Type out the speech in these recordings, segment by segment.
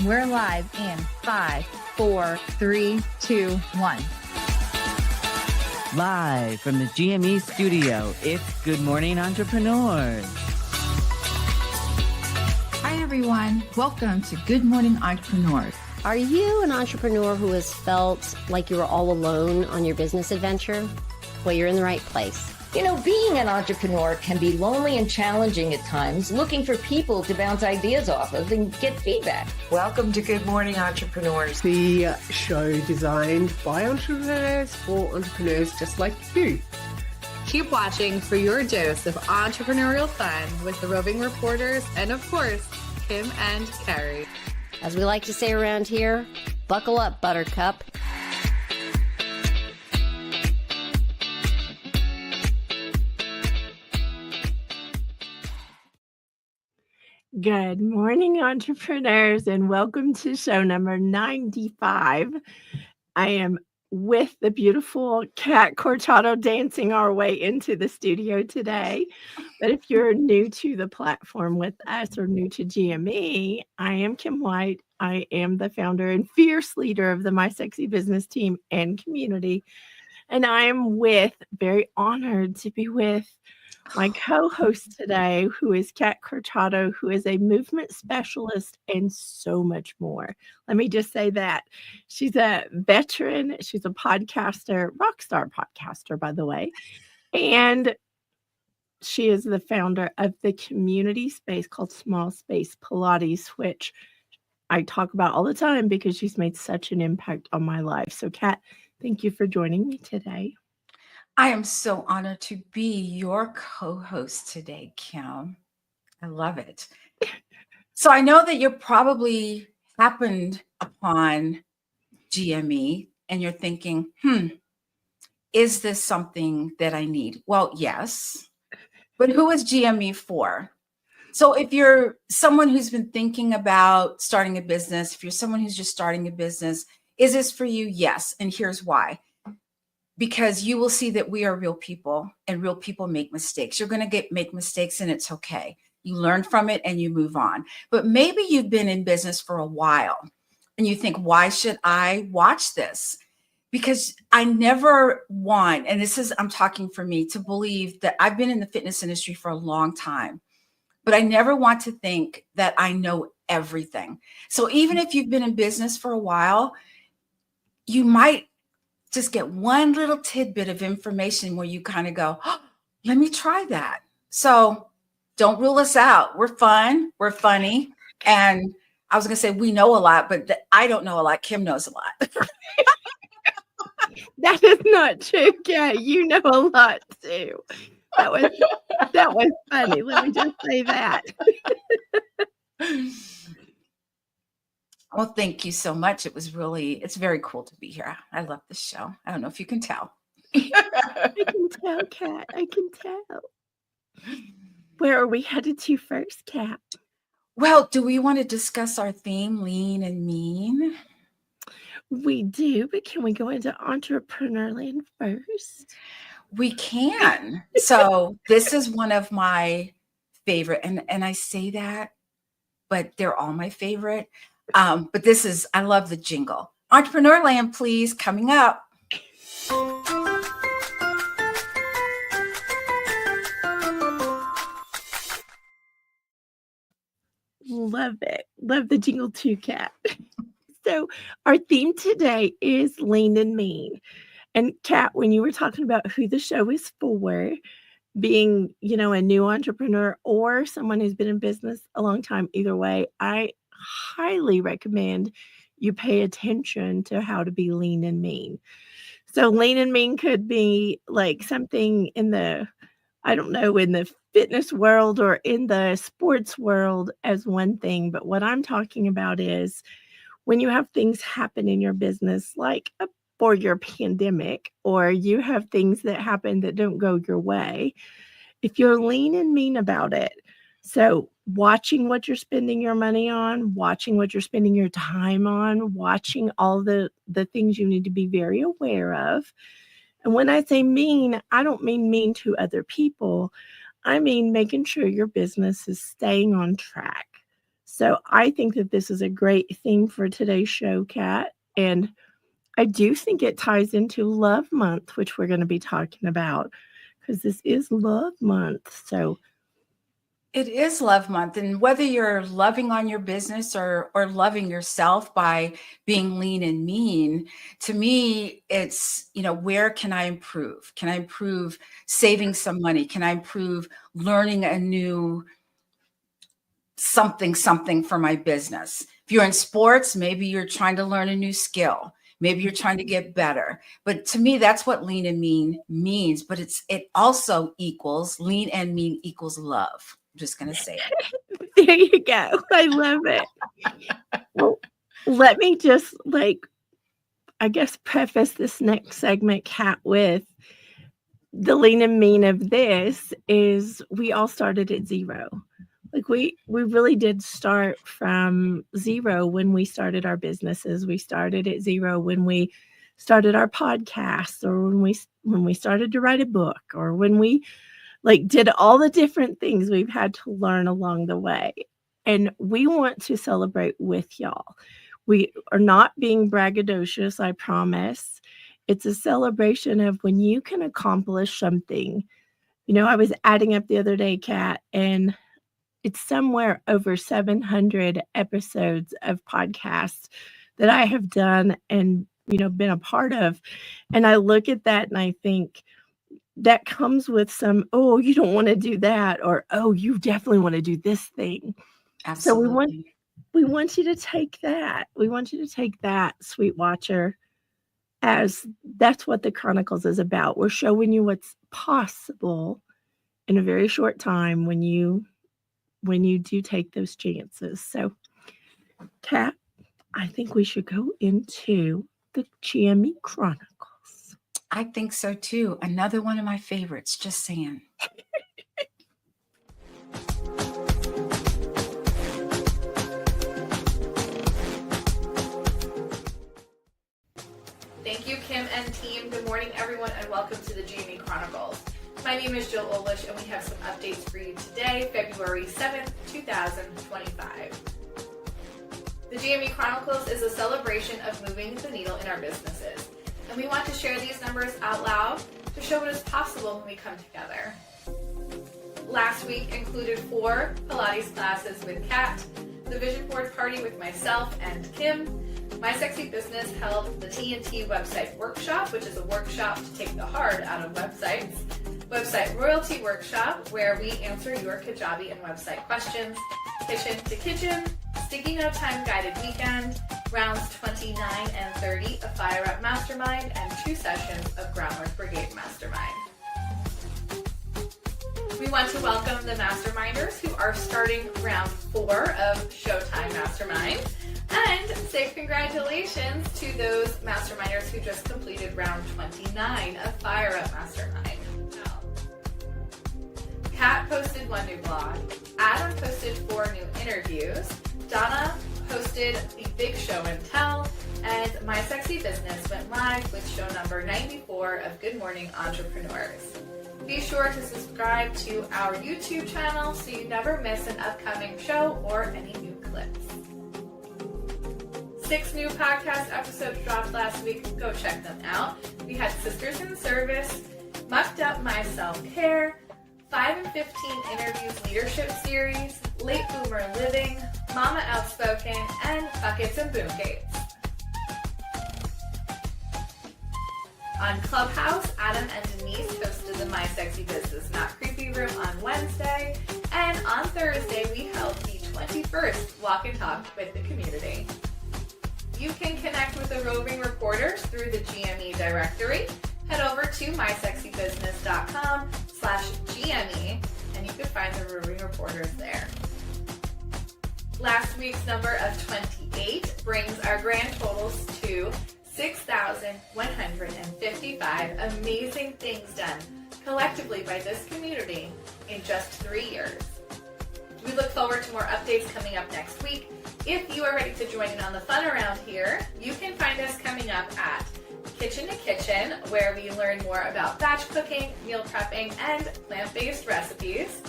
We're live in 5, 4, 3, 2, 1. Live from the GME studio, it's Good Morning Entrepreneurs. Hi, everyone. Welcome to Good Morning Entrepreneurs. Are you an entrepreneur who has felt like you were all alone on your business adventure? Well, you're in the right place. You know, being an entrepreneur can be lonely and challenging at times, looking for people to bounce ideas off of and get feedback. Welcome to Good Morning Entrepreneurs, the show designed by entrepreneurs for entrepreneurs just like you. Keep watching for your dose of entrepreneurial fun with the Roving Reporters and, of course, Kim and Carrie. As we like to say around here, buckle up, Buttercup. Good morning, entrepreneurs, and welcome to show number 95. I am with the beautiful Cat Corchado dancing our way into the studio today. But if you're new to the platform with us or new to GME, I am Kim White. I am the founder and fierce leader of the My Sexy Business team and community. And I'm very honored to be with my co-host today, who is Cat Corchado, who is a movement specialist and so much more. Let me just say that. She's a veteran. She's a podcaster, rock star podcaster, by the way. And she is the founder of the community space called Small Space Pilates, which I talk about all the time because she's made such an impact on my life. So, Cat, thank you for joining me today. I am so honored to be your co-host today, Kim. I love it. So I know that you're probably happened upon GME and you're thinking, is this something that I need? Well, yes, but who is GME for? So if you're someone who's been thinking about starting a business, if you're someone who's just starting a business, is this for you? Yes. And here's why. Because you will see that we are real people and real people make mistakes. You're going to make mistakes and it's okay. You learn from it and you move on. But maybe you've been in business for a while and you think, why should I watch this? Because I never want, and I'm talking for me, to believe that I've been in the fitness industry for a long time, but I never want to think that I know everything. So even if you've been in business for a while, you might just get one little tidbit of information where you kind of go, oh, let me try that. So don't rule us out. We're fun. We're funny. And I was going to say, we know a lot, but I don't know a lot. Kim knows a lot. That is not true, Kat. You know a lot too. That was funny. Let me just say that. Well, thank you so much. It's very cool to be here. I love this show. I don't know if you can tell. I can tell, Kat. I can tell. Where are we headed to first, Kat? Well, do we want to discuss our theme, lean and mean? We do, but can we go into Entrepreneurland first? We can. So this is one of my favorite, and I say that, but they're all my favorite. But I love the jingle. Entrepreneurland, please, coming up. Love it. Love the jingle too, Kat. So our theme today is lean and mean. And Kat, when you were talking about who the show is for, being, a new entrepreneur or someone who's been in business a long time, either way, I highly recommend you pay attention to how to be lean and mean. So lean and mean could be like something in the fitness world or in the sports world as one thing. But what I'm talking about is when you have things happen in your business, like for your pandemic, or you have things that happen that don't go your way, if you're lean and mean about it. So watching what you're spending your money on, watching what you're spending your time on, watching all the things you need to be very aware of. And when I say mean, I don't mean mean to other people. I mean making sure your business is staying on track. So I think that this is a great theme for today's show, Kat. And I do think it ties into Love Month, which we're going to be talking about, because this is Love Month. So it is Love Month, and whether you're loving on your business or loving yourself by being lean and mean, to me, it's, where can I improve? Can I improve saving some money? Can I improve learning a new something for my business? If you're in sports, maybe you're trying to learn a new skill. Maybe you're trying to get better. But to me, that's what lean and mean means. But it also equals lean and mean equals love. I'm just going to say it. There you go. I love it. Well, let me just preface this next segment, Kat, with the lean and mean of this is we all started at zero. We really did start from zero when we started our businesses. We started at zero when we started our podcasts, or when we started to write a book, or when we did all the different things we've had to learn along the way. And we want to celebrate with y'all. We are not being braggadocious, I promise. It's a celebration of when you can accomplish something. I was adding up the other day, Kat, and it's somewhere over 700 episodes of podcasts that I have done and, been a part of. And I look at that and I think, that comes with some, oh, you don't want to do that, or, oh, you definitely want to do this thing. Absolutely. So we want you to take that. We want you to take that, Sweet Watcher, as that's what the Chronicles is about. We're showing you what's possible in a very short time when you do take those chances. So, Kat, I think we should go into the GME Chronicles. I think so too. Another one of my favorites, just saying. Thank you, Kim and team. Good morning, everyone, and welcome to the GME Chronicles. My name is Jill Olish, and we have some updates for you today, February 7th, 2025. The GME Chronicles is a celebration of moving the needle in our businesses. And we want to share these numbers out loud to show what is possible when we come together. Last week included 4 Pilates classes with Kat, the vision board party with myself and Kim. My Sexy Business held the TNT website workshop, which is a workshop to take the hard out of websites. Website royalty workshop, where we answer your Kajabi and website questions. Kitchen to Kitchen, Sticky Note Time guided weekend, rounds 29 and 30 of Fire Up Mastermind, and 2 sessions of Groundwork Brigade Mastermind. We want to welcome the Masterminders who are starting round 4 of Showtime Mastermind, and say congratulations to those Masterminders who just completed round 29 of Fire Up Mastermind. Kat posted 1 new blog, Adam posted 4 new interviews, Donna hosted the Big Show and Tell, and My Sexy Business went live with show number 94 of Good Morning Entrepreneurs. Be sure to subscribe to our YouTube channel so you never miss an upcoming show or any new clips. 6 new podcast episodes dropped last week. Go check them out. We had Sisters in Service, Mucked Up My Self-Care, 5 and 15 Interviews Leadership Series, Late Boomer Living, Mama Outspoken, and Buckets and Boomgates. On Clubhouse, Adam and Denise hosted the My Sexy Business Not Creepy Room on Wednesday, and on Thursday we held the 21st Walk and Talk with the community. You can connect with the Roving Reporters through the GME directory. Head over to mysexybusiness.com/GME and you can find the Roving Reporters there. Last week's number of 28 brings our grand totals to 6,155 amazing things done collectively by this community in just 3 years. We look forward to more updates coming up next week. If you are ready to join in on the fun around here, you can find us coming up at Kitchen to Kitchen, where we learn more about batch cooking, meal prepping, and plant-based recipes.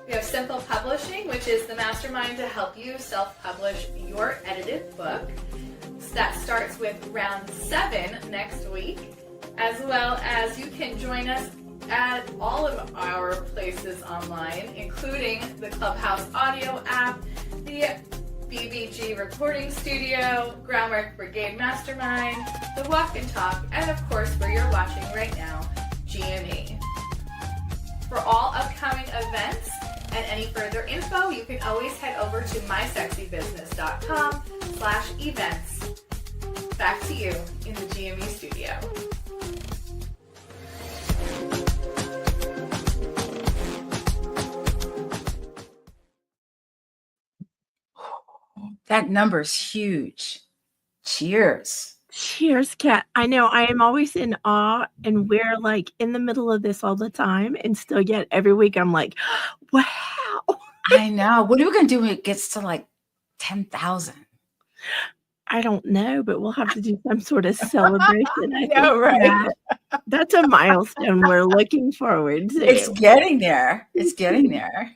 We have Simple Publishing, which is the mastermind to help you self-publish your edited book. So that starts with round 7 next week, as well as you can join us at all of our places online, including the Clubhouse audio app, the BBG Recording Studio, Groundwork Brigade Mastermind, the Walk and Talk, and of course, where you're watching right now, GME. For all upcoming events and any further info, you can always head over to mysexybusiness.com/events. Back to you in the GME studio. That number's huge. Cheers. Cheers, Kat. I know I am always in awe, and we're like in the middle of this all the time, and still yet every week I'm like, wow. I know. What are we going to do when it gets to like 10,000? I don't know, but we'll have to do some sort of celebration. I know, think right? that's a milestone we're looking forward to. It's getting there. It's getting there.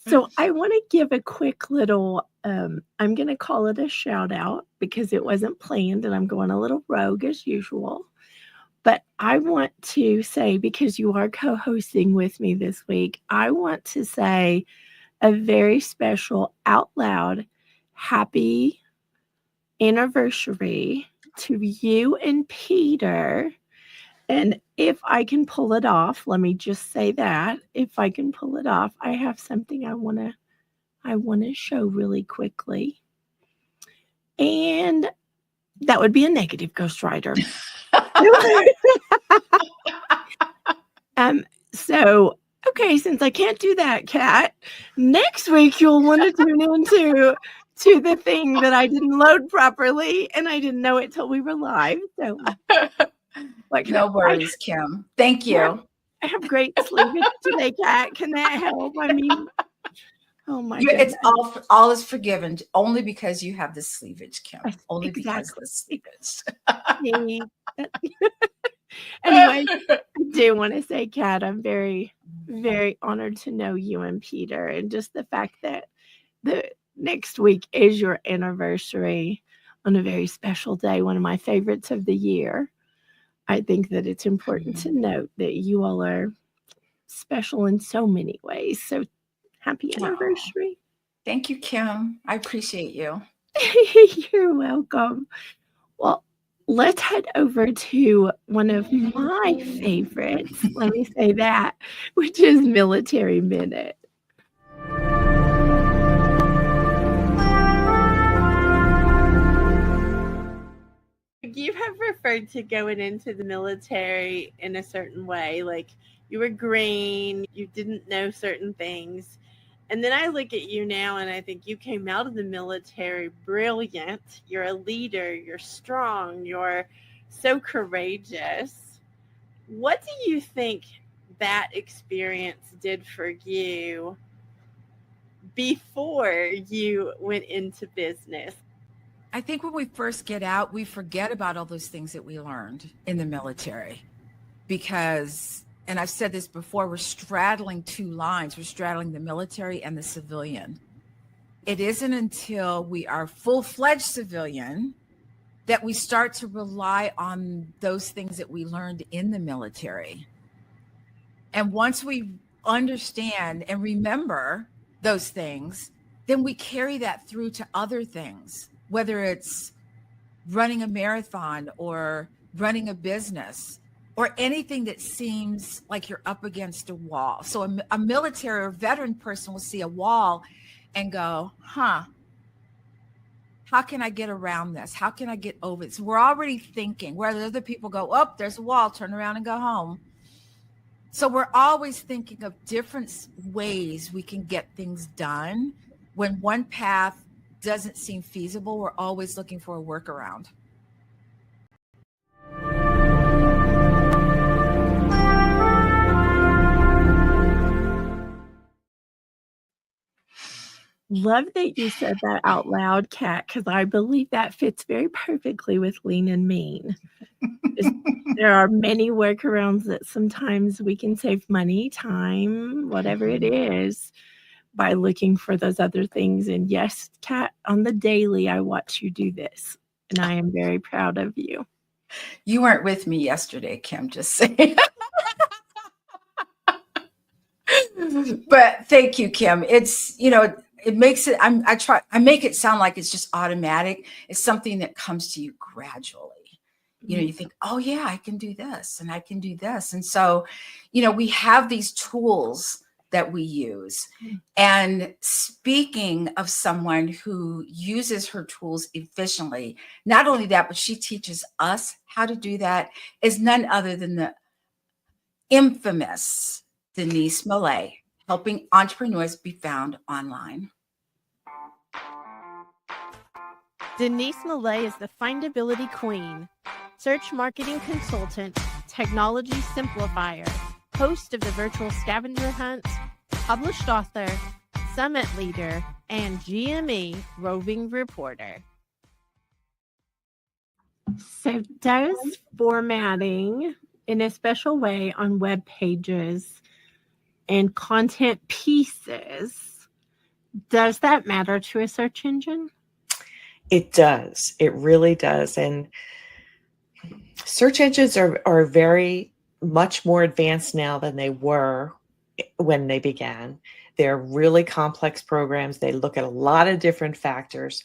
So I want to give a quick little, I'm going to call it a shout out because it wasn't planned and I'm going a little rogue as usual. But I want to say, because you are co-hosting with me this week, I want to say a very special out loud happy anniversary to you and Peter. And if I can pull it off, let me just say that if I can pull it off, I have something I want to show really quickly. And that would be a negative ghostwriter. So, okay, since I can't do that, Kat, next week you'll want to tune into the thing that I didn't load properly and I didn't know it till we were live. So like, no worries, Kim. Thank you. I have great sleeping today, Kat. Can that help? I mean, oh my God. It's all is forgiven only because you have the sleevage, Kim. Only because of the sleevage. Anyway, I do want to say, Kat, I'm very, very honored to know you and Peter, and just the fact that the next week is your anniversary on a very special day, one of my favorites of the year. I think that it's important to note that you all are special in so many ways. So happy anniversary. Thank you, Kim. I appreciate you. You're welcome. Well, let's head over to one of my favorites, let me say that, which is Military Minute. You have referred to going into the military in a certain way, like you were green, you didn't know certain things. And then I look at you now and I think you came out of the military brilliant. You're a leader, you're strong, you're so courageous. What do you think that experience did for you before you went into business? I think when we first get out, we forget about all those things that we learned in the military because, and I've said this before, we're straddling two lines. We're straddling the military and the civilian. It isn't until we are full-fledged civilian that we start to rely on those things that we learned in the military. And once we understand and remember those things, then we carry that through to other things, whether it's running a marathon or running a business or anything that seems like you're up against a wall. So a military or veteran person will see a wall and go, how can I get around this? How can I get over it? So we're already thinking, where other people go, oh, there's a wall, turn around and go home. So we're always thinking of different ways we can get things done. When one path doesn't seem feasible, we're always looking for a workaround. love that you said that out loud, Kat, because I believe that fits very perfectly with lean and mean. There are many workarounds that sometimes we can save money, time, whatever it is, by looking for those other things. And yes, Kat, on the daily, I watch you do this, and I am very proud of you. You weren't with me yesterday, Kim, just saying. But thank you, Kim. It's, it makes it, I make it sound like it's just automatic. It's something that comes to you gradually. You think, oh yeah, I can do this and I can do this. And so, we have these tools that we use. And speaking of someone who uses her tools efficiently, not only that, but she teaches us how to do that, is none other than the infamous Denise Millet, helping entrepreneurs be found online. Denise Millet is the findability queen, search marketing consultant, technology simplifier, host of the virtual scavenger hunt, published author, summit leader, and GME roving reporter. So does formatting in a special way on web pages and content pieces, does that matter to a search engine? It does. It really does. And search engines are very much more advanced now than they were when they began. They're really complex programs. They look at a lot of different factors,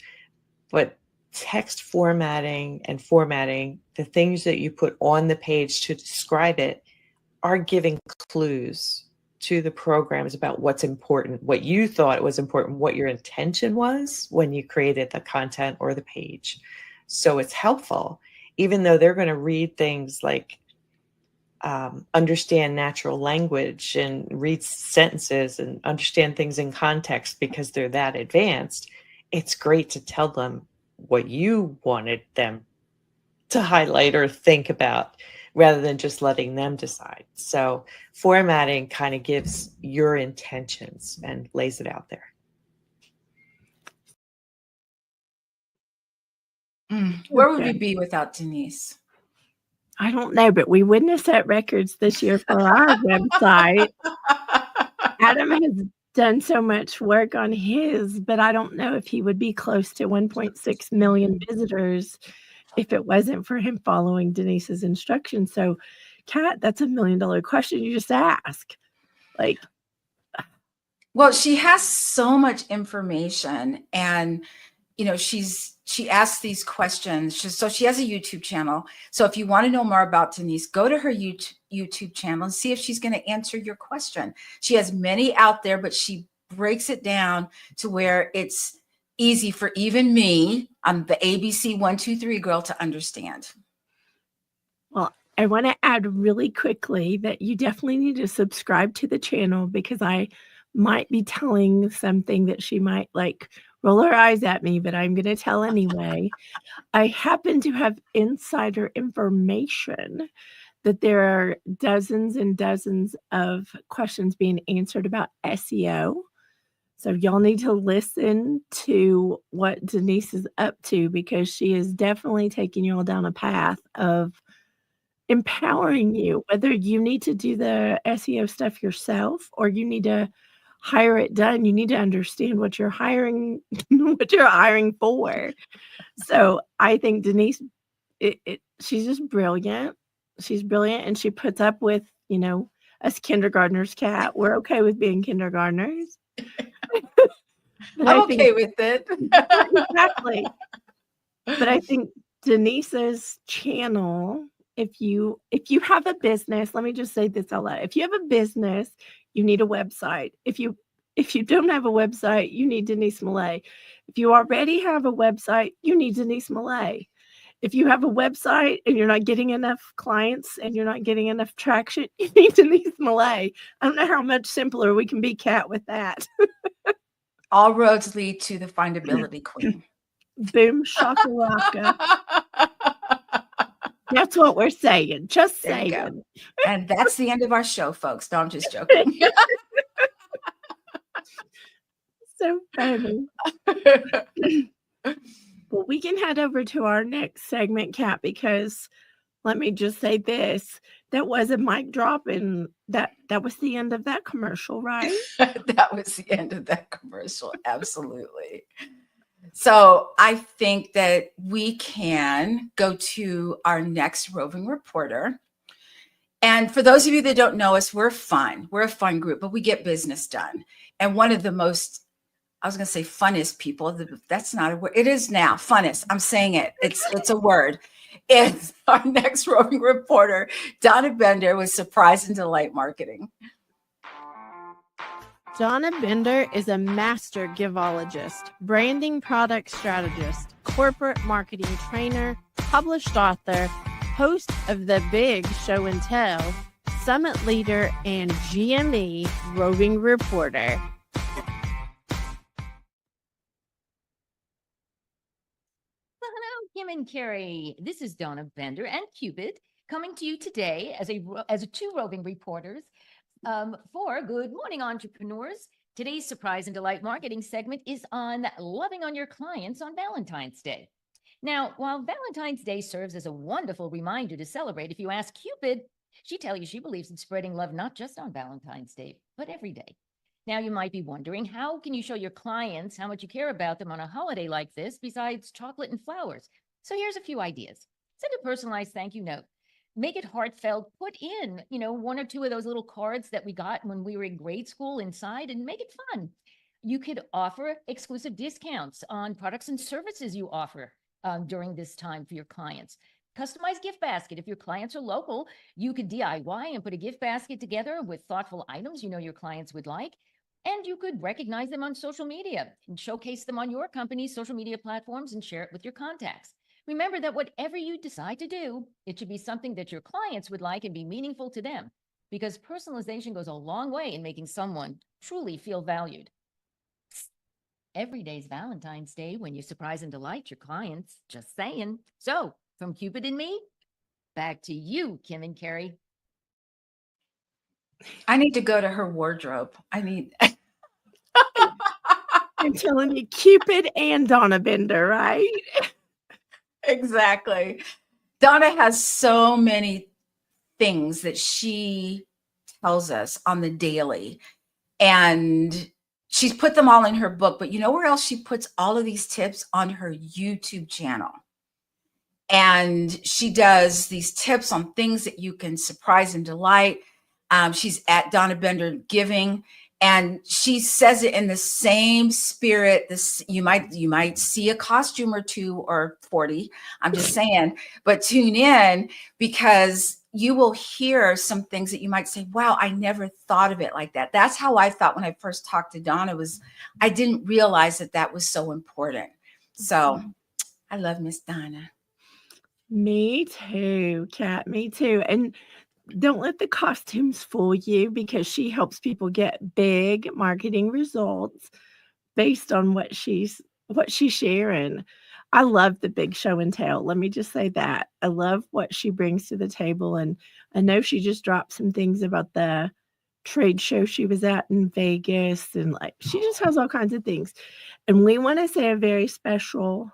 but text formatting and formatting, the things that you put on the page to describe it, are giving clues to the programs about what's important, what you thought was important, what your intention was when you created the content or the page. So it's helpful, even though they're going to read things like understand natural language and read sentences and understand things in context because they're that advanced. It's great to tell them what you wanted them to highlight or think about rather than just letting them decide. So formatting kind of gives your intentions and lays it out there. Where would we be without Denise? I don't know, but we wouldn't set records this year for our website. Adam has done so much work on his, but I don't know if he would be close to 1.6 million visitors if it wasn't for him following Denise's instructions. So, Kat, that's $1 million question you just ask. Well, she has so much information, and she asks these questions. So she has a YouTube channel. So if you want to know more about Denise, go to her YouTube channel and see if she's going to answer your question. She has many out there, but she breaks it down to where it's easy for even me, I'm the ABC 123 girl, to understand. Well, I want to add really quickly that you definitely need to subscribe to the channel, because I might be telling something that she might roll her eyes at me, but I'm going to tell anyway. I happen to have insider information that there are dozens and dozens of questions being answered about SEO. So y'all need to listen to what Denise is up to, because she is definitely taking you all down a path of empowering you, whether you need to do the SEO stuff yourself or you need to hire it done. You need to understand what you're hiring, for. So I think Denise, she's just brilliant. She's brilliant, and she puts up with, us kindergartners, Kat. We're okay with being kindergartners. I'm okay with it. Exactly. But I think Denise's channel, if you have a business, let me just say this out loud. If you have a business, you need a website. If you don't have a website, you need Denise Millet. If you already have a website, you need Denise Millet. If you have a website and you're not getting enough clients and you're not getting enough traction, you need Denise Millet. I don't know how much simpler we can be, Kat, with that. All roads lead to the findability queen. Boom, shakalaka. That's what we're saying. Just saying. And that's the end of our show, folks. No, I'm just joking. So funny. Well, we can head over to our next segment, Kat, because let me just say this. That was a mic drop, and that was the end of that commercial, right? That was the end of that commercial. Absolutely. So I think that we can go to our next roving reporter. And for those of you that don't know us, we're fun. We're a fun group, but we get business done. And one of the most, I was going to say funnest people. That's not a word. It is now. Funnest. I'm saying it. It's a word. It's our next roving reporter, Donna Bender, with Surprise and Delight Marketing. Donna Bender is a master givologist, branding product strategist, corporate marketing trainer, published author, host of The Big Show and Tell, summit leader, and GME roving reporter. Hello, Kim and Carrie. This is Donna Bender and Cupid coming to you today as two roving reporters for Good Morning Entrepreneurs. Today's Surprise and Delight Marketing segment is on loving on your clients on Valentine's Day. Now, while Valentine's Day serves as a wonderful reminder to celebrate, if you ask Cupid, she'd tell you she believes in spreading love not just on Valentine's Day, but every day. Now, you might be wondering, how can you show your clients how much you care about them on a holiday like this besides chocolate and flowers? So here's a few ideas. Send a personalized thank you note. Make it heartfelt. Put in, one or two of those little cards that we got when we were in grade school inside, and make it fun. You could offer exclusive discounts on products and services you offer during this time for your clients. Customized gift basket. If your clients are local, you could DIY and put a gift basket together with thoughtful items your clients would like. And you could recognize them on social media and showcase them on your company's social media platforms and share it with your contacts. Remember that whatever you decide to do, it should be something that your clients would like and be meaningful to them, because personalization goes a long way in making someone truly feel valued. Every day's Valentine's Day when you surprise and delight your clients. Just saying. So, from Cupid and me, back to you, Kim and Carrie. I need to go to her wardrobe. I'm telling you, Cupid and Donna Bender, right? Exactly. Donna has so many things that she tells us on the daily, and she's put them all in her book. But you know where else she puts all of these tips? On her YouTube channel. And she does these tips on things that you can surprise and delight. She's at Donna Bender Giving, and she says it in the same spirit. You might see a costume or 2 or 40. I'm just saying, but tune in, because you will hear some things that you might say, wow, I never thought of it like that. That's how I thought when I first talked to Donna. I didn't realize that was so important. So I love Miss Donna. Me too, Kat. Me too. And don't let the costumes fool you, because she helps people get big marketing results based on what she's sharing. I love the big show and tell. Let me just say that. I love what she brings to the table. And I know she just dropped some things about the trade show she was at in Vegas. And she just has all kinds of things. And we want to say a very special,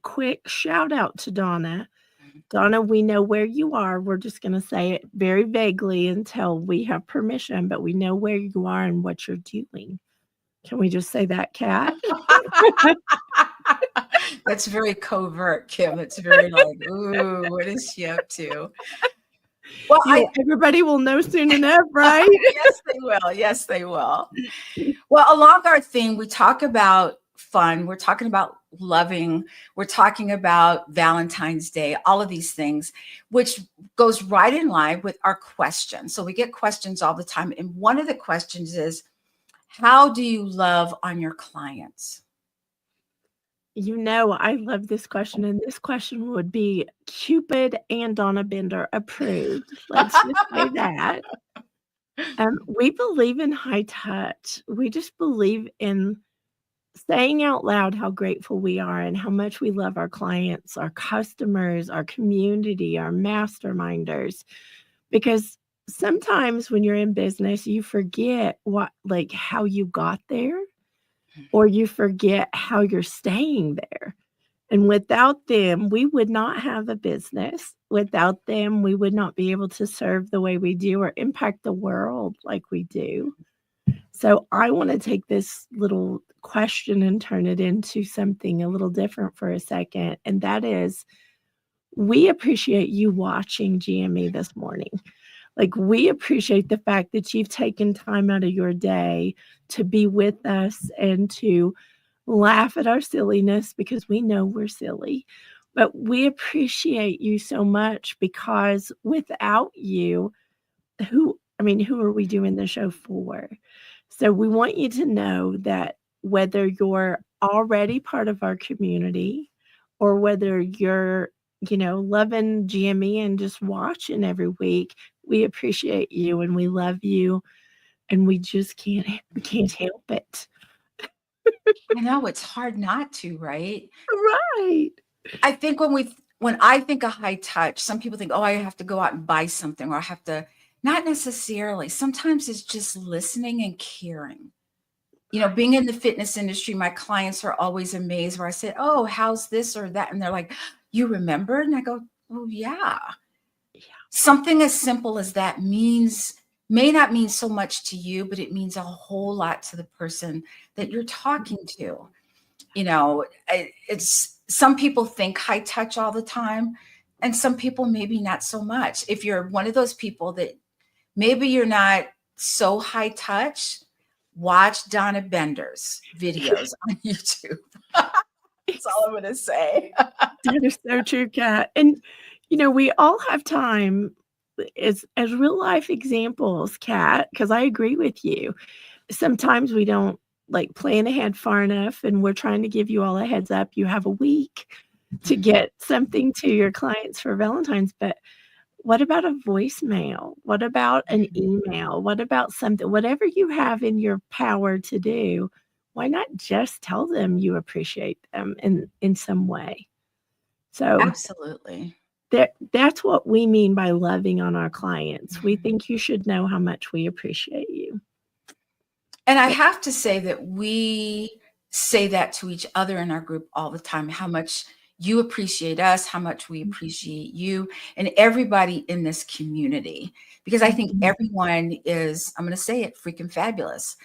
quick shout out to Donna. Donna, we know where you are. We're just going to say it very vaguely until we have permission, but we know where you are and what you're doing. Can we just say that, Kat? That's very covert, Kim. It's very ooh, what is she up to? Well, everybody will know soon enough, right? Yes, they will. Yes, they will. Well, along our theme, we talk about fun. We're talking about loving. We're talking about Valentine's Day, all of these things, which goes right in line with our questions. So we get questions all the time. And one of the questions is, how do you love on your clients? I love this question. And this question would be Cupid and Donna Bender approved. Let's just say that. We believe in high touch. We just believe in saying out loud how grateful we are and how much we love our clients, our customers, our community, our masterminders. Because sometimes when you're in business, you forget how you got there. or you forget how you're staying there. And without them, we would not have a business. Without them, we would not be able to serve the way we do or impact the world like we do. So I want to take this little question and turn it into something a little different for a second. And that is, we appreciate you watching GME this morning. Like, we appreciate the fact that you've taken time out of your day to be with us and to laugh at our silliness, because we know we're silly. But we appreciate you so much, because without you, who are we doing the show for? So we want you to know that whether you're already part of our community or whether you're, loving GME and just watching every week, we appreciate you and we love you, and we just can't help it. I know it's hard not to, right? Right. I think when I think of high touch, some people think, oh, I have to go out and buy something, or I have to. Not necessarily. Sometimes it's just listening and caring. Being in the fitness industry, my clients are always amazed where I say, oh, how's this or that? And they're like, you remember? And I go, oh, yeah. Something as simple as that may not mean so much to you, but it means a whole lot to the person that you're talking to. It's some people think high touch all the time, and some people maybe not so much. If you're one of those people that maybe you're not so high touch, watch Donna Bender's videos on YouTube. That's all I'm going to say. That is so true, Kat. And, we all have time as real life examples, Kat, because I agree with you. Sometimes we don't plan ahead far enough, and we're trying to give you all a heads up. You have a week to get something to your clients for Valentine's, but what about a voicemail? What about an email? What about something, whatever you have in your power to do, why not just tell them you appreciate them in some way? So absolutely. That's what we mean by loving on our clients. We think you should know how much we appreciate you. And I have to say that we say that to each other in our group all the time, how much you appreciate us, how much we appreciate you, and everybody in this community. Because I think everyone is, I'm going to say it, freaking fabulous.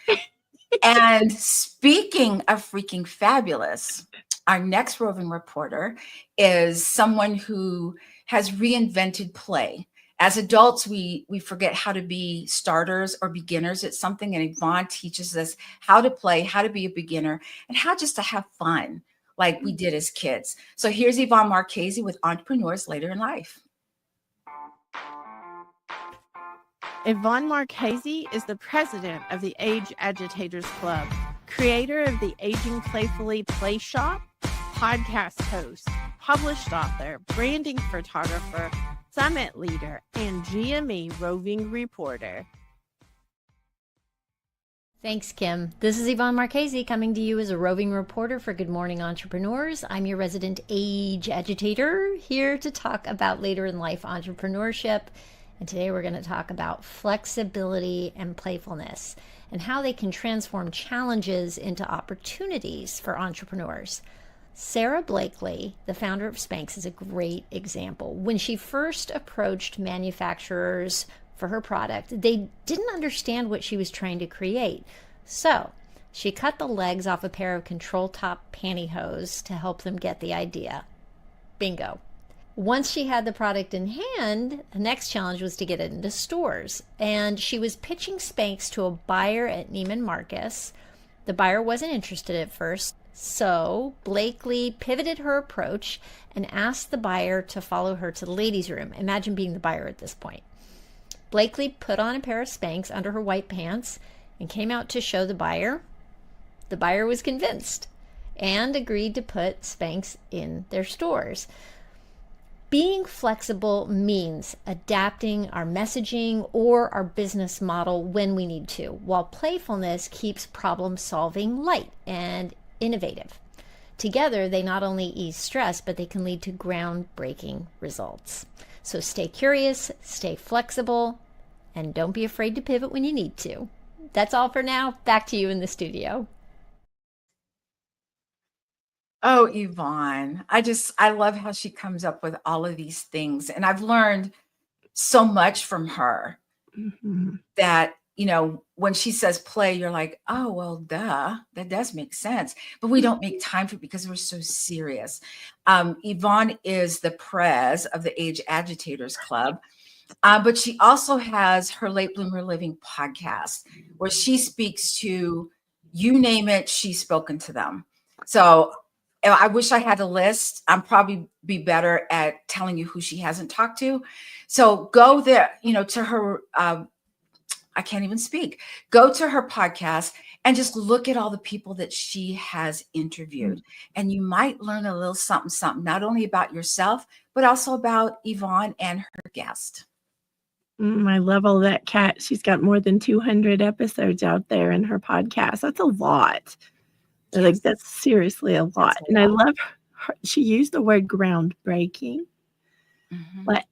And speaking of freaking fabulous, our next roving reporter is someone who has reinvented play. As adults, we forget how to be starters or beginners at something, and Yvonne teaches us how to play, how to be a beginner, and how just to have fun like we did as kids. So here's Yvonne Marchese with Entrepreneurs Later in Life. Yvonne Marchese is the president of the Age Agitators Club, creator of the Aging Playfully Play Shop, podcast host, published author, branding photographer, summit leader, and GME roving reporter. Thanks, Kim. This is Yvonne Marchese coming to you as a roving reporter for Good Morning Entrepreneurs. I'm your resident age agitator, here to talk about later in life entrepreneurship. And today we're going to talk about flexibility and playfulness and how they can transform challenges into opportunities for entrepreneurs. Sarah Blakely, the founder of Spanx, is a great example. When she first approached manufacturers for her product, they didn't understand what she was trying to create. So she cut the legs off a pair of control top pantyhose to help them get the idea. Bingo. Once she had the product in hand, the next challenge was to get it into stores. And she was pitching Spanx to a buyer at Neiman Marcus. The buyer wasn't interested at first, so Blakely pivoted her approach and asked the buyer to follow her to the ladies' room. Imagine being the buyer at this point. Blakely put on a pair of Spanx under her white pants and came out to show the buyer. The buyer was convinced and agreed to put Spanx in their stores. Being flexible means adapting our messaging or our business model when we need to, while playfulness keeps problem solving light and innovative. Together, they not only ease stress, but they can lead to groundbreaking results. So stay curious, stay flexible, and don't be afraid to pivot when you need to. That's all for now. Back to you in the studio. Oh, Yvonne. I love how she comes up with all of these things. And I've learned so much from her that, when she says play, you're like, oh, well, duh, that does make sense. But we don't make time for it because we're so serious. Yvonne is the prez of the Age Agitators Club. But she also has her Late Bloomer Living podcast where she speaks to, you name it, she's spoken to them. So I wish I had a list. I'm probably be better at telling you who she hasn't talked to. So go there, to her, I can't even speak. Go to her podcast and just look at all the people that she has interviewed. And you might learn a little something, not only about yourself, but also about Yvonne and her guest. I love all that, Kat. She's got more than 200 episodes out there in her podcast. That's a lot. Yes. Like, that's seriously a lot. And I love her. She used the word groundbreaking.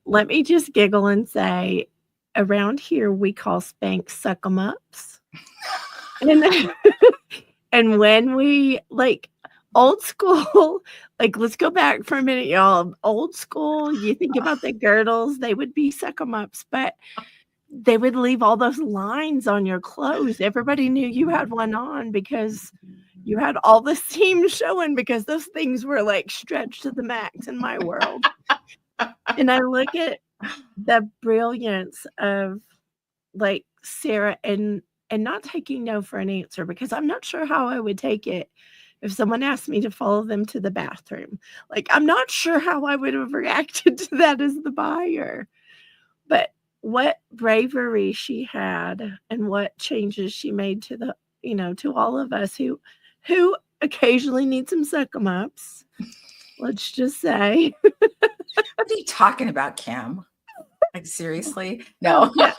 Let me just giggle and say, around here, we call spank suck 'em ups. And when we, like, old school, like, let's go back for a minute, y'all. Old school, you think about the girdles, they would be suck 'em ups, but they would leave all those lines on your clothes. Everybody knew you had one on because you had all the seams showing, because those things were like stretched to the max in my world. And I look at the brilliance of, like, Sarah and not taking no for an answer, because I'm not sure how I would take it if someone asked me to follow them to the bathroom. Like, I'm not sure how I would have reacted to that as the buyer. But what bravery she had and what changes she made to the, to all of us who occasionally need some suck-em-ups. Let's just say. What are you talking about, Kim? Like, seriously? No. Yeah.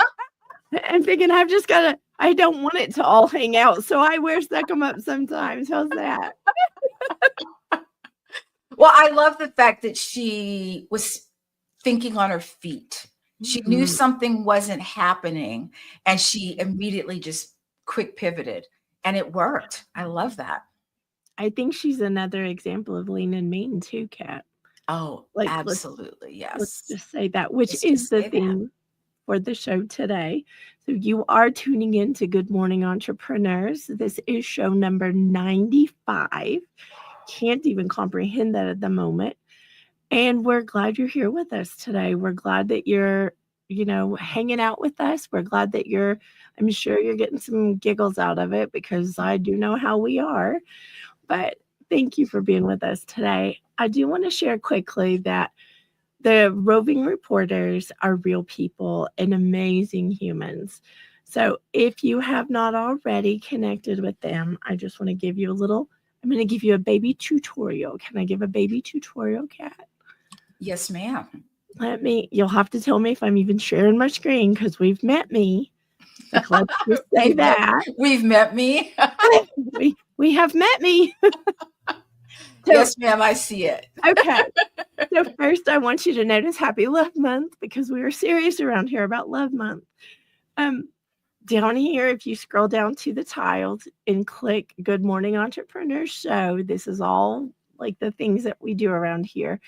I'm thinking I don't want it to all hang out, so I wear suck-em-up sometimes. How's that? Well, I love the fact that she was thinking on her feet. She knew something wasn't happening, and she immediately just quick pivoted, and it worked. I love that. I think she's another example of lean and mean too, Kat. Oh, like, absolutely. Yes. Let's just say that, which is the theme for the show today. So you are tuning in to Good Morning Entrepreneurs. This is show number 95. Can't even comprehend that at the moment. And we're glad you're here with us today. We're glad that you're, hanging out with us. We're glad that I'm sure you're getting some giggles out of it, because I do know how we are. But thank you for being with us today. I do want to share quickly that the Roving Reporters are real people and amazing humans. So if you have not already connected with them, I just want to give you I'm going to give you a baby tutorial. Can I give a baby tutorial, Kat? Yes, ma'am. You'll have to tell me if I'm even sharing my screen, because we've met me. Like, let's just say that. We've met me. we have met me. Yes, ma'am, I see it. Okay. So first, I want you to notice Happy Love Month, because we are serious around here about Love Month. Down here, if you scroll down to the tiles and click Good Morning Entrepreneur Show, this is all like the things that we do around here.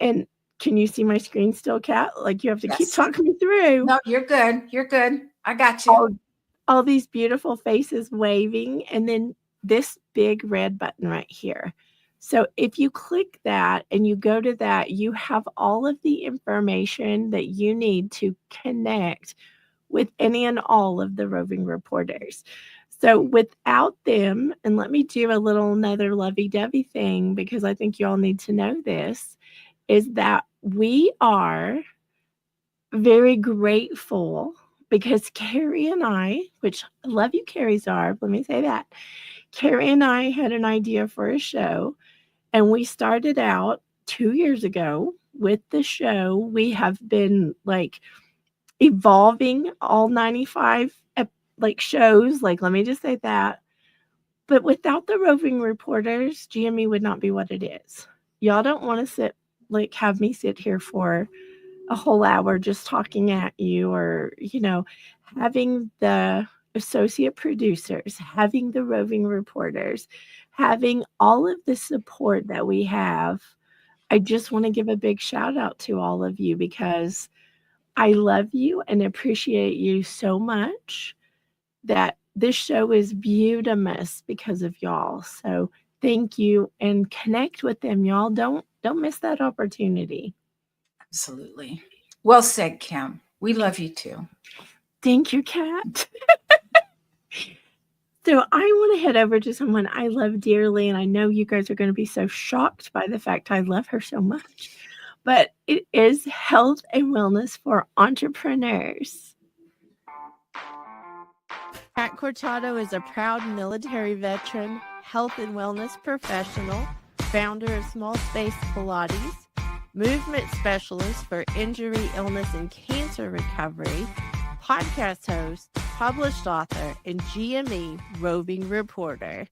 And can you see my screen still, Kat? Like, you have to keep talking me through. No, you're good. You're good. I got you. All these beautiful faces waving, and then this big red button right here. So if you click that and you go to that, you have all of the information that you need to connect with any and all of the Roving Reporters. So without them, and let me do another lovey-dovey thing, because I think you all need to know this, is that we are very grateful, because Carrie and I, which I love you, Carrie Zarb, let me say that. Carrie and I had an idea for a show, and we started out 2 years ago with the show. We have been evolving all 95 shows. Let me just say that. But without the Roving Reporters, GME would not be what it is. Y'all don't want to have me sit here for a whole hour just talking at you, or, having the associate producers, having the roving reporters, having all of the support that we have. I just want to give a big shout out to all of you because I love you and appreciate you so much that this show is beautimous because of y'all. So thank you and connect with them, y'all. Don't miss that opportunity. Absolutely. Well said, Kim. We love you too. Thank you, Kat. So I want to head over to someone I love dearly, and I know you guys are going to be so shocked by the fact I love her so much, but it is health and wellness for entrepreneurs. Kat Corchado is a proud military veteran, health and wellness professional, founder of Small Space Pilates, movement specialist for injury, illness, and cancer recovery, podcast host, published author, and GME roving reporter.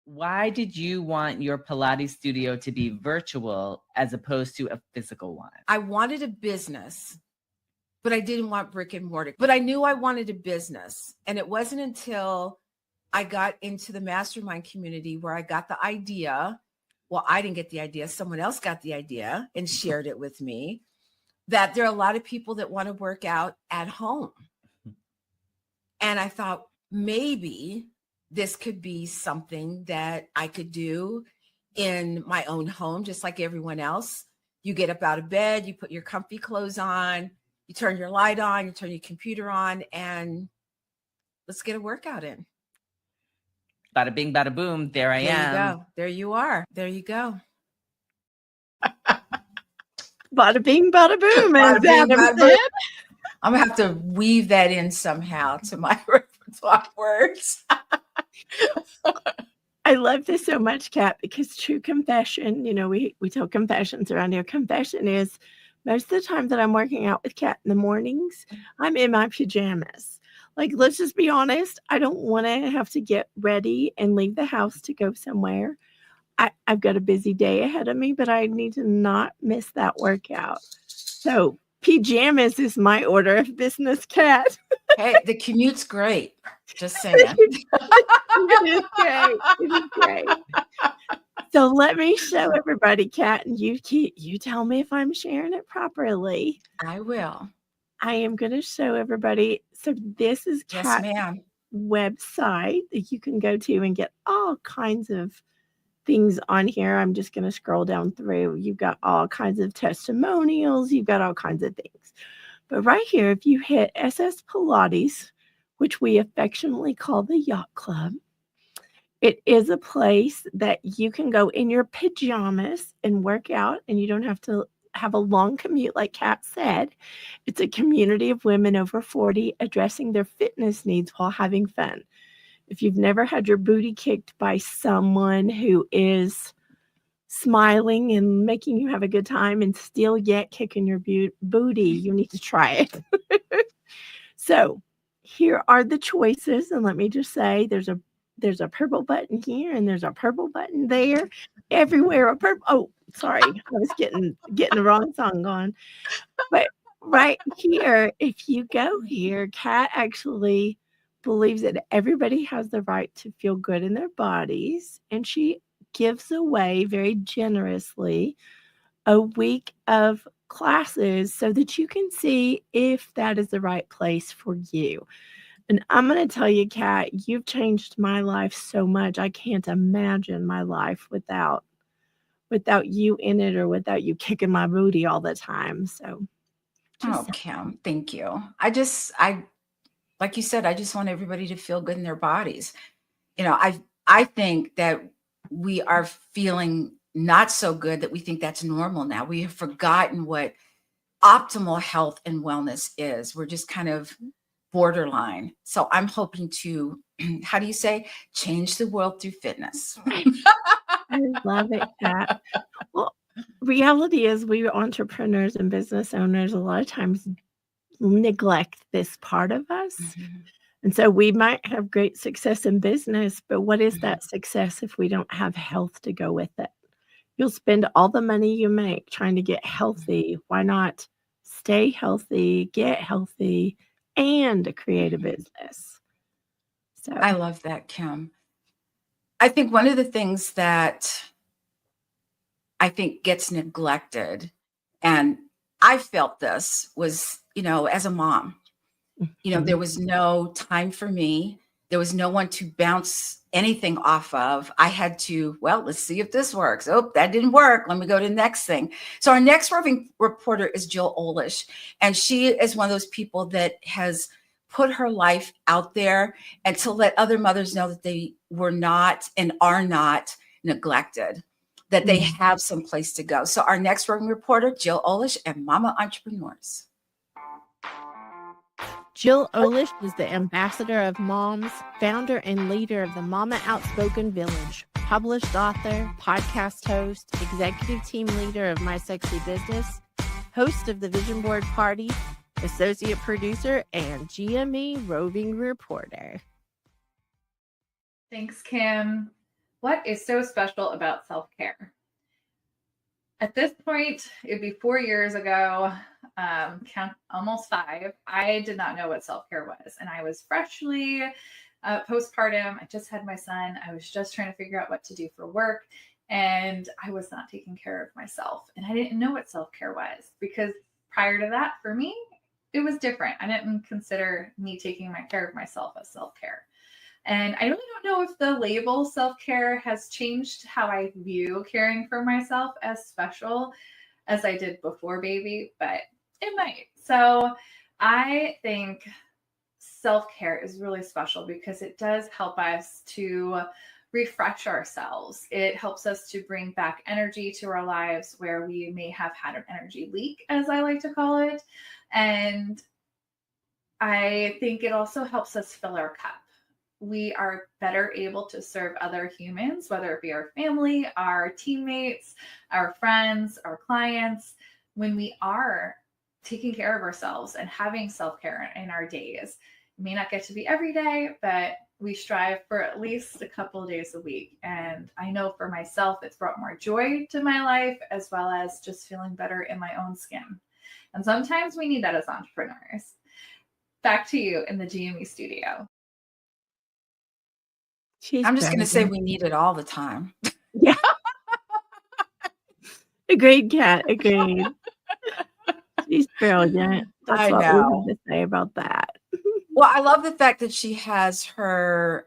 Why did you want your Pilates studio to be virtual as opposed to a physical one? I wanted a business, but I didn't want brick and mortar. But I knew I wanted a business. And it wasn't until I got into the mastermind community where I got the idea. Well, I didn't get the idea. Someone else got the idea and shared it with me, that there are a lot of people that want to work out at home. And I thought maybe this could be something that I could do in my own home, just like everyone else. You get up out of bed, you put your comfy clothes on, you turn your light on, you turn your computer on, and let's get a workout in. Bada bing, bada boom. There I am. There you go. There you are. There you go. Bada bing, bada boom. Bada As bing, Adam bada said. boom. I'm going to have to weave that in somehow to my repertoire words. I love this so much, Kat, because true confession, we tell confessions around here. Confession is most of the time that I'm working out with Kat in the mornings, I'm in my pajamas. Like, let's just be honest. I don't want to have to get ready and leave the house to go somewhere. I've got a busy day ahead of me, but I need to not miss that workout. So pajamas is my order of business, Kat. Hey, the commute's great. Just saying. It is great. It is great. So let me show everybody, Kat, and you tell me if I'm sharing it properly. I will. I am going to show everybody. So this is Kat's website that you can go to and get all kinds of things on here. I'm just going to scroll down through. You've got all kinds of testimonials. You've got all kinds of things. But right here, if you hit SS Pilates, which we affectionately call the Yacht Club, it is a place that you can go in your pajamas and work out, and you don't have to have a long commute like Kat said. It's a community of women over 40 addressing their fitness needs while having fun. If you've never had your booty kicked by someone who is smiling and making you have a good time and still yet kicking your booty, you need to try it. So here are the choices. And let me just say, there's a purple button here and there's a purple button there. Everywhere a purple. Oh, sorry. I was getting the wrong song on. But right here, if you go here, Kat actually believes that everybody has the right to feel good in their bodies. And she gives away very generously a week of classes so that you can see if that is the right place for you. And I'm going to tell you, Kat, you've changed my life so much. I can't imagine my life without you in it or without you kicking my booty all the time. So, Kim, thank you. Like you said, I just want everybody to feel good in their bodies. I think that we are feeling not so good that we think that's normal now. We have forgotten what optimal health and wellness is. We're just kind of borderline. So I'm hoping to, how do you say, change the world through fitness. I love it, Kat. Well, reality is we entrepreneurs and business owners a lot of times neglect this part of us. Mm-hmm. And so we might have great success in business, but what is that success if we don't have health to go with it? You'll spend all the money you make trying to get healthy. Why not stay healthy, get healthy, and create a business. So I love that, Kim. I think one of the things that I think gets neglected, and I felt this, was, as a mom, there was no time for me. There was no one to bounce anything off of. I had to, let's see if this works. Oh, that didn't work. Let me go to the next thing. So our next roving reporter is Jill Olish. And she is one of those people that has put her life out there and to let other mothers know that they were not and are not neglected, that they have some place to go. So our next roving reporter, Jill Olish and Mama Entrepreneurs. Jill Olish is the ambassador of moms, founder and leader of the Mama Outspoken Village, published author, podcast host, executive team leader of My Sexy Business, host of the Vision Board Party, associate producer, and GME roving reporter. Thanks, Kim. What is so special about self-care? At this point, it'd be 4 years ago, almost 5. I did not know what self-care was. And I was freshly postpartum. I just had my son. I was just trying to figure out what to do for work. And I was not taking care of myself. And I didn't know what self-care was, because prior to that, for me, it was different. I didn't consider me taking care of myself as self-care. And I really don't know if the label self-care has changed how I view caring for myself as special as I did before baby, but it might. So I think self-care is really special because it does help us to refresh ourselves. It helps us to bring back energy to our lives where we may have had an energy leak, as I like to call it. And I think it also helps us fill our cup. We are better able to serve other humans, whether it be our family, our teammates, our friends, our clients, when we are taking care of ourselves and having self-care in our days. It may not get to be every day, but we strive for at least a couple of days a week. And I know for myself, it's brought more joy to my life, as well as just feeling better in my own skin. And sometimes we need that as entrepreneurs. Back to you in the GME studio. I'm just going to say we need it all the time. Yeah. Agreed, Kat. Agreed. She's brilliant. That's what we have to say about that. Well, I love the fact that she has her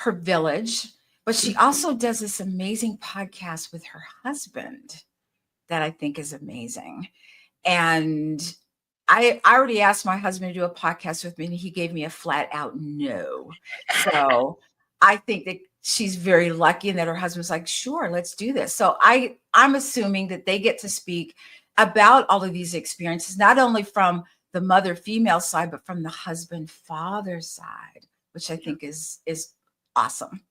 village, but she also does this amazing podcast with her husband that I think is amazing. And I already asked my husband to do a podcast with me, and he gave me a flat out no. So I think that she's very lucky and that her husband's like, sure, let's do this. So I'm assuming that they get to speak about all of these experiences, not only from the mother female side, but from the husband father side, which I think is awesome.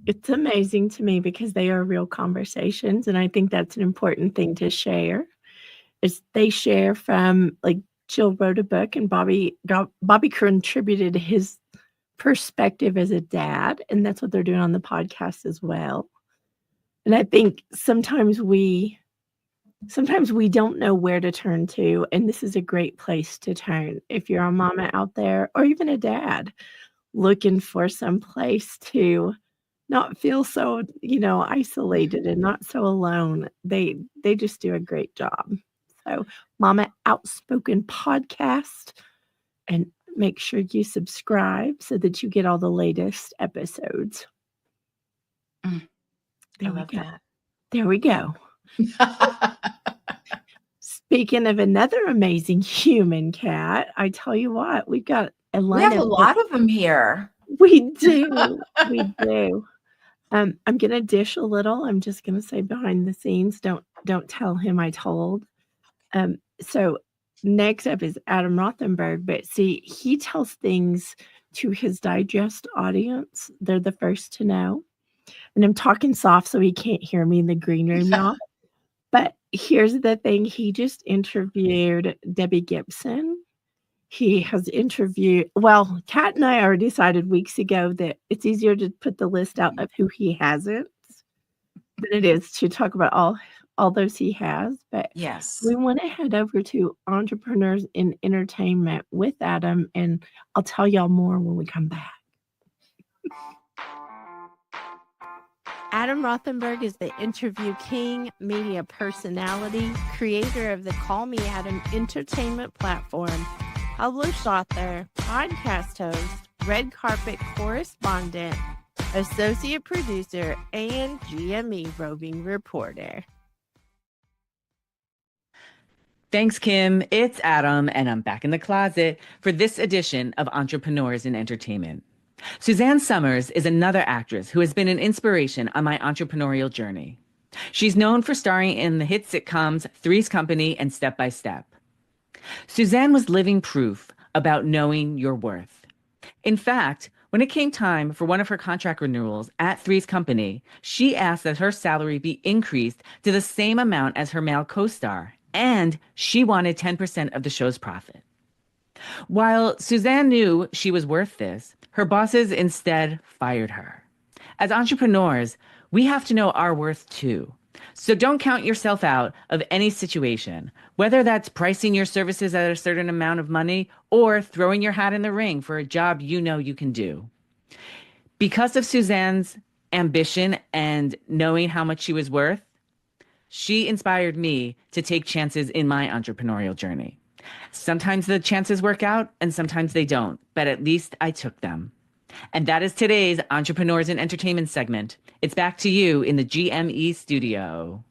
It's amazing to me because they are real conversations. And I think that's an important thing to share. Is they share from, like, Jill wrote a book and Bobby contributed his perspective as a dad. And that's what they're doing on the podcast as well. And I think sometimes we don't know where to turn to. And this is a great place to turn. If you're a mama out there, or even a dad looking for some place to not feel so, isolated and not so alone, they just do a great job. So Mama Outspoken Podcast, and make sure you subscribe so that you get all the latest episodes. I love that. There we go. Speaking of another amazing human, Kat, I tell you what, we've got a line. We have a lot of them here. We do. We do. I'm gonna dish a little. I'm just gonna say behind the scenes. Don't tell him I told. So next up is Adam Rothenberg, but see, he tells things to his digest audience. They're the first to know. And I'm talking soft so he can't hear me in the green room, y'all. But here's the thing. He just interviewed Debbie Gibson. He has interviewed, Kat and I already decided weeks ago that it's easier to put the list out of who he hasn't than it is to talk about all all those he has. But Yes. we want to head over to Entrepreneurs in Entertainment with Adam, and I'll tell y'all more when we come back. Adam Rothenberg is the interview king, media personality, creator of the Call Me Adam entertainment platform, published author, podcast host, red carpet correspondent, associate producer, and GME roving reporter. Thanks, Kim. It's Adam, and I'm back in the closet for this edition of Entrepreneurs in Entertainment. Suzanne Somers is another actress who has been an inspiration on my entrepreneurial journey. She's known for starring in the hit sitcoms Three's Company and Step by Step. Suzanne was living proof about knowing your worth. In fact, when it came time for one of her contract renewals at Three's Company, she asked that her salary be increased to the same amount as her male co-star, and she wanted 10% of the show's profit. While Suzanne knew she was worth this, her bosses instead fired her. As entrepreneurs, we have to know our worth too. So don't count yourself out of any situation, whether that's pricing your services at a certain amount of money or throwing your hat in the ring for a job you know you can do. Because of Suzanne's ambition and knowing how much she was worth, she inspired me to take chances in my entrepreneurial journey. Sometimes the chances work out and sometimes they don't, but at least I took them. And that is today's Entrepreneurs in Entertainment segment. It's back to you in the GME studio.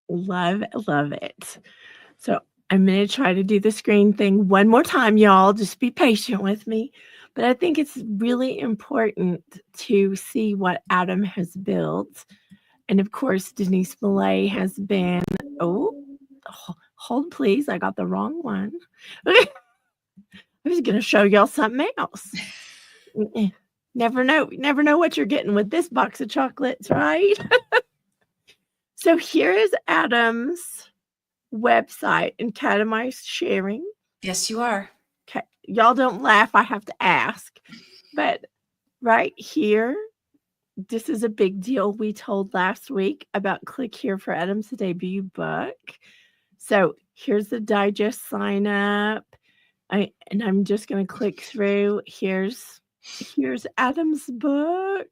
Love it. So I'm going to try to do the screen thing one more time, y'all. Just be patient with me. But I think it's really important to see what Adam has built. And of course, Denise Millet has been, hold please, I got the wrong one. I was going to show y'all something else. Never know what you're getting with this box of chocolates, right? So here is Adam's website. And Kat, am I sharing? Yes, you are. Okay. Y'all don't laugh. I have to ask. But right here, this is a big deal. We told last week about click here for Adam's debut book. So here's the digest sign up. I'm just going to click through. Here's Adam's book.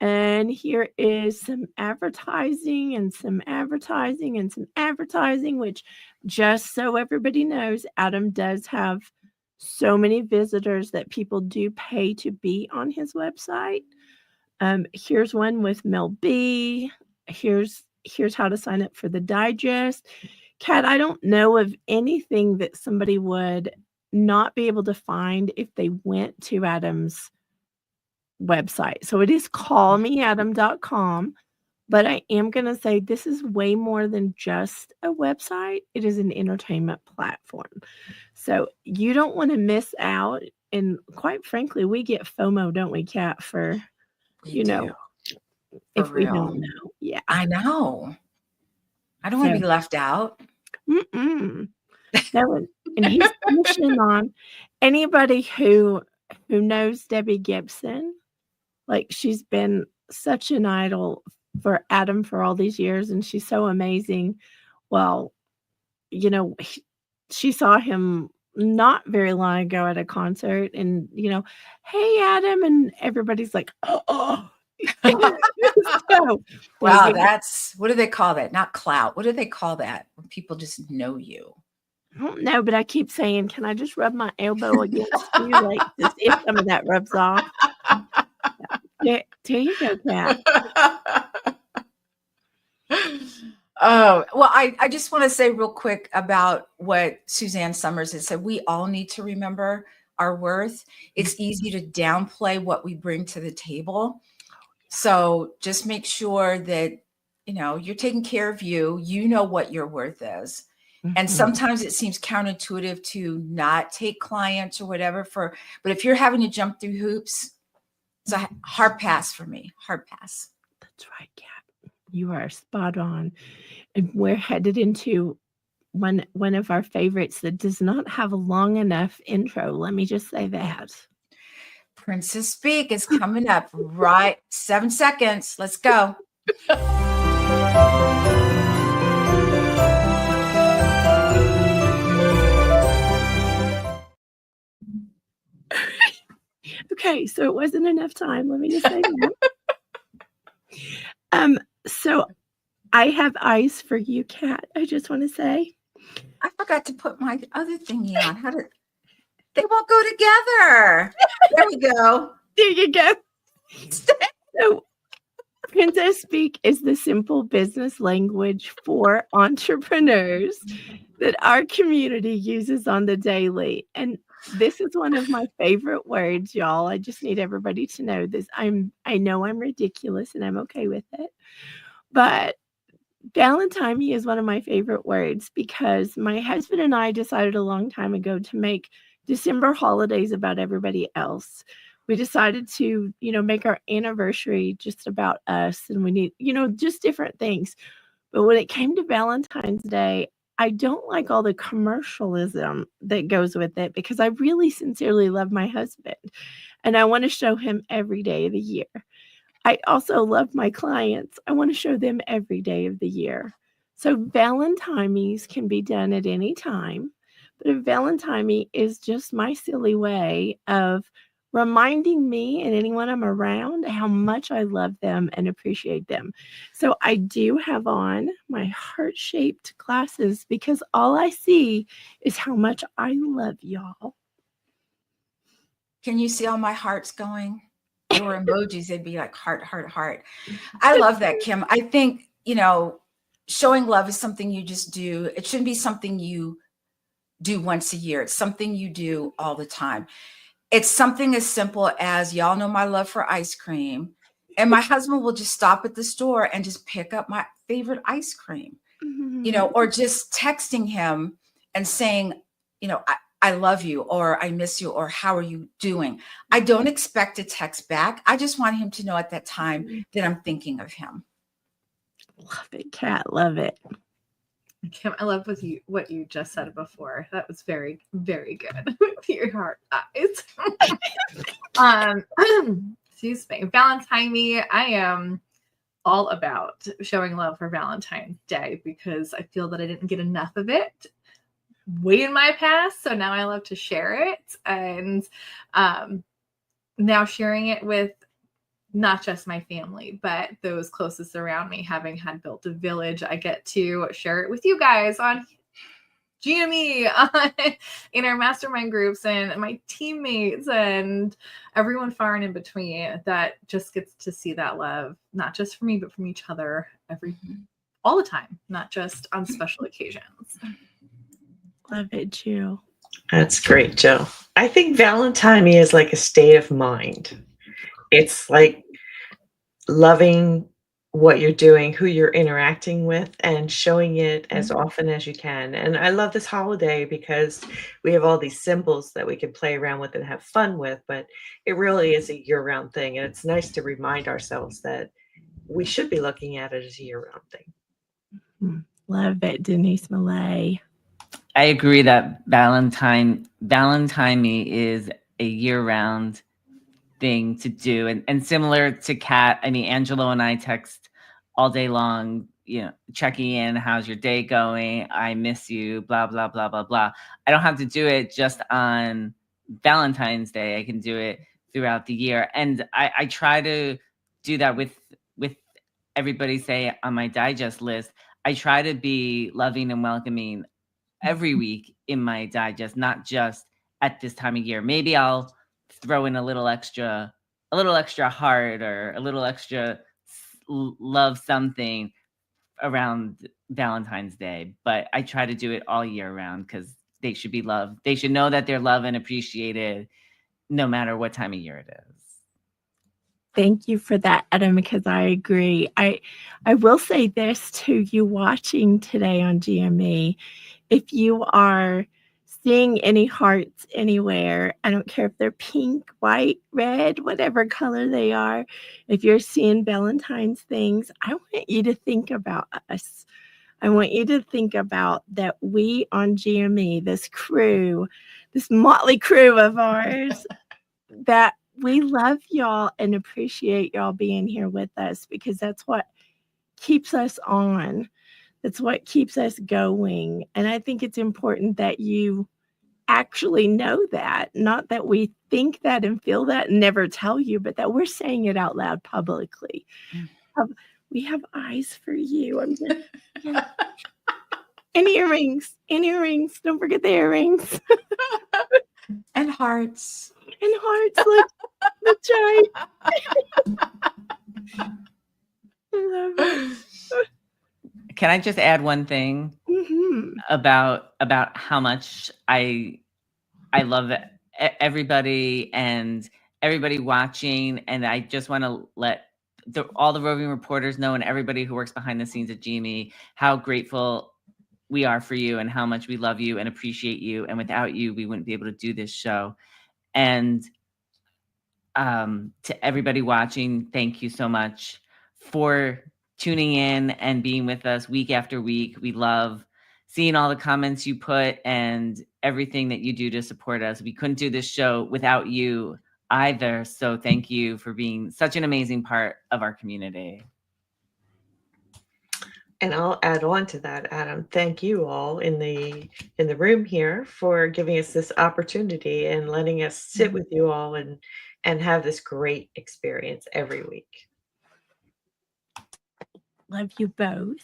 And here is some advertising, which just so everybody knows, Adam does have so many visitors that people do pay to be on his website. Here's one with Mel B. Here's how to sign up for the digest. Kat, I don't know of anything that somebody would not be able to find if they went to Adam's website. So it is callmeadam.com, but I am going to say this is way more than just a website. It is an entertainment platform. So you don't want to miss out. And quite frankly, we get FOMO, don't we, Kat, for, We do. if we real. don't know. Yeah. I know. I don't want to be left out. No, and he's pushing on anybody who knows Debbie Gibson. Like, she's been such an idol for Adam for all these years, and she's so amazing. Well, she saw him not very long ago at a concert, and hey Adam, and everybody's like, oh. So, Wow, that's, what do they call that? Not clout. What do they call that when people just know you? I don't know, but I keep saying, can I just rub my elbow against you, like, to see if some of that rubs off? There you go, Kat. Oh, well, I just want to say real quick about what Suzanne Somers has said. We all need to remember our worth. It's easy to downplay what we bring to the table. So just make sure that, you're taking care of you. You know what your worth is. And sometimes it seems counterintuitive to not take clients or whatever but if you're having to jump through hoops, it's a hard pass for me. Hard pass. That's right, Kat. You are spot on. And we're headed into one of our favorites that does not have a long enough intro. Let me just say that. Princess Speak is coming up, right? 7 seconds. Let's go. Okay, so it wasn't enough time. Let me just say that. So I have eyes for you, Kat. I just want to say. I forgot to put my other thingy on. They won't go together. There we go. There you go. So Princess Speak is the simple business language for entrepreneurs that our community uses on the daily. And this is one of my favorite words, y'all. I just need everybody to know this. I know I'm ridiculous and I'm okay with it. But Valentine is one of my favorite words because my husband and I decided a long time ago to make December holidays about everybody else. We decided to, make our anniversary just about us, and we need, just different things. But when it came to Valentine's Day, I don't like all the commercialism that goes with it because I really sincerely love my husband and I want to show him every day of the year. I also love my clients. I want to show them every day of the year. So Valentine's can be done at any time, but a Valentine is just my silly way of reminding me and anyone I'm around how much I love them and appreciate them. So I do have on my heart-shaped glasses because all I see is how much I love y'all. Can you see all my hearts going? There were emojis, they'd be like heart, heart, heart. I love that, Kim. I think, showing love is something you just do. It shouldn't be something you do once a year. It's something you do all the time. It's something as simple as, y'all know my love for ice cream. And my husband will just stop at the store and just pick up my favorite ice cream, or just texting him and saying, I love you, or I miss you, or how are you doing? I don't expect a text back. I just want him to know at that time that I'm thinking of him. Love it, Kat. Love it. Kim, I love what you just said before. That was very, very good with your heart eyes. Excuse me. Valentine, I am all about showing love for Valentine's Day because I feel that I didn't get enough of it way in my past. So now I love to share it. And now sharing it with not just my family, but those closest around me, having had built a village, I get to share it with you guys on GME, in our mastermind groups, and my teammates, and everyone far and in between that just gets to see that love, not just from me, but from each other all the time, not just on special occasions. Love it, Jill. That's great, Jill. I think Valentine is like a state of mind. It's like loving what you're doing, who you're interacting with, and showing it as often as you can. And I love this holiday because we have all these symbols that we can play around with and have fun with, but it really is a year-round thing. And it's nice to remind ourselves that we should be looking at it as a year-round thing. Love it, Denise Millet. I agree that Valentine is a year-round thing to do, and similar to Kat, I mean, Angelo and I text all day long, checking in, how's your day going? I miss you, blah, blah, blah, blah, blah. I don't have to do it just on Valentine's Day. I can do it throughout the year. And I try to do that with everybody, say, on my digest list. I try to be loving and welcoming every week in my digest, not just at this time of year. Maybe I'll throw in a little extra heart or a little extra love something around Valentine's Day, but I try to do it all year round because they should be loved. They should know that they're loved and appreciated no matter what time of year it is. Thank you for that, Adam, because I agree. I will say this to you watching today on GME. If you are seeing any hearts anywhere, I don't care if they're pink, white, red, whatever color they are, if you're seeing Valentine's things, I want you to think about us. I want you to think about that we on GME, this crew, this motley crew of ours, that we love y'all and appreciate y'all being here with us, because that's what keeps us on. That's what keeps us going. And I think it's important that you actually know that, not that we think that and feel that and never tell you, but that we're saying it out loud publicly. We have eyes for you. I'm just, and earrings. Don't forget the earrings. And hearts. And hearts. That's right. I love it. Can I just add one thing about how much I love everybody and everybody watching, and I just want to let all the roving reporters know and everybody who works behind the scenes at GME how grateful we are for you and how much we love you and appreciate you. And without you, we wouldn't be able to do this show. And to everybody watching, thank you so much for tuning in and being with us week after week. We love seeing all the comments you put and everything that you do to support us. We couldn't do this show without you either. So thank you for being such an amazing part of our community. And I'll add on to that, Adam. Thank you all in the room here for giving us this opportunity and letting us sit with you all and have this great experience every week. Love you both.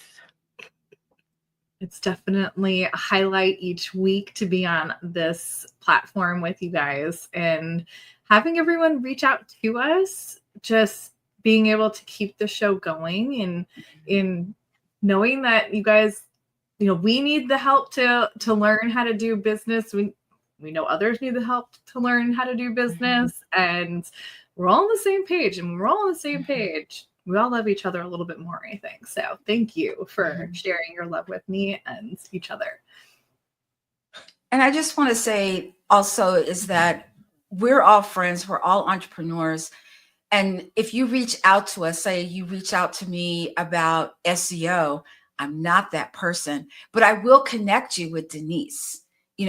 It's definitely a highlight each week to be on this platform with you guys and having everyone reach out to us, just being able to keep the show going and in knowing that you guys, we need the help to learn how to do business. We know others need the help to learn how to do business, and we're all on the same page. And when we're all on the same page, we all love each other a little bit more, I think. So thank you for sharing your love with me and each other. And I just want to say also is that we're all friends. We're all entrepreneurs. And if you reach out to us, say you reach out to me about SEO, I'm not that person, but I will connect you with Denise.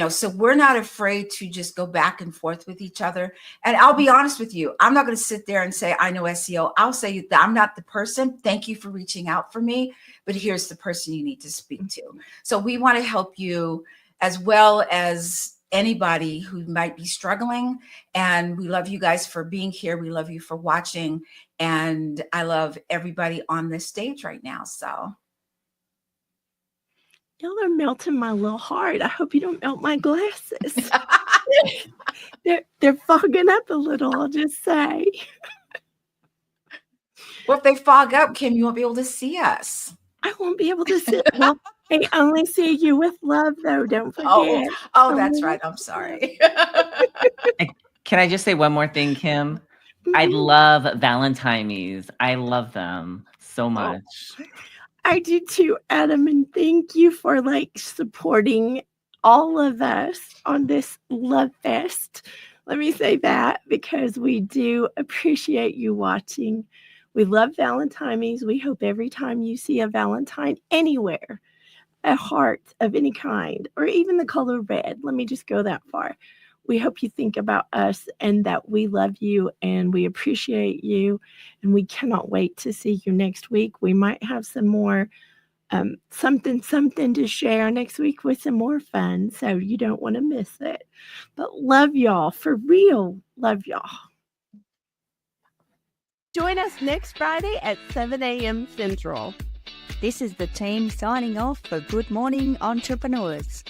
So we're not afraid to just go back and forth with each other. And I'll be honest with you, I'm not going to sit there and say, I know SEO. I'll say that I'm not the person. Thank you for reaching out for me, but here's the person you need to speak to. So we want to help you as well as anybody who might be struggling. And we love you guys for being here. We love you for watching. And I love everybody on this stage right now. So. Y'all are melting my little heart. I hope you don't melt my glasses. They're fogging up a little, I'll just say. Well, if they fog up, Kim, you won't be able to see us. I won't be able to see. Well, I only see you with love, though. Don't forget. Oh, that's right. I'm sorry. Can I just say one more thing, Kim? I love Valentine's. I love them so much. I do too, Adam, and thank you for supporting all of us on this love fest. Let me say that because we do appreciate you watching. We love Valentine's. We hope every time you see a Valentine anywhere, a heart of any kind, or even the color red, let me just go that far. We hope you think about us and that we love you and we appreciate you. And we cannot wait to see you next week. We might have some more something to share next week with some more fun. So you don't want to miss it. But love y'all, for real. Love y'all. Join us next Friday at 7 a.m. Central. This is the team signing off for Good Morning Entrepreneurs.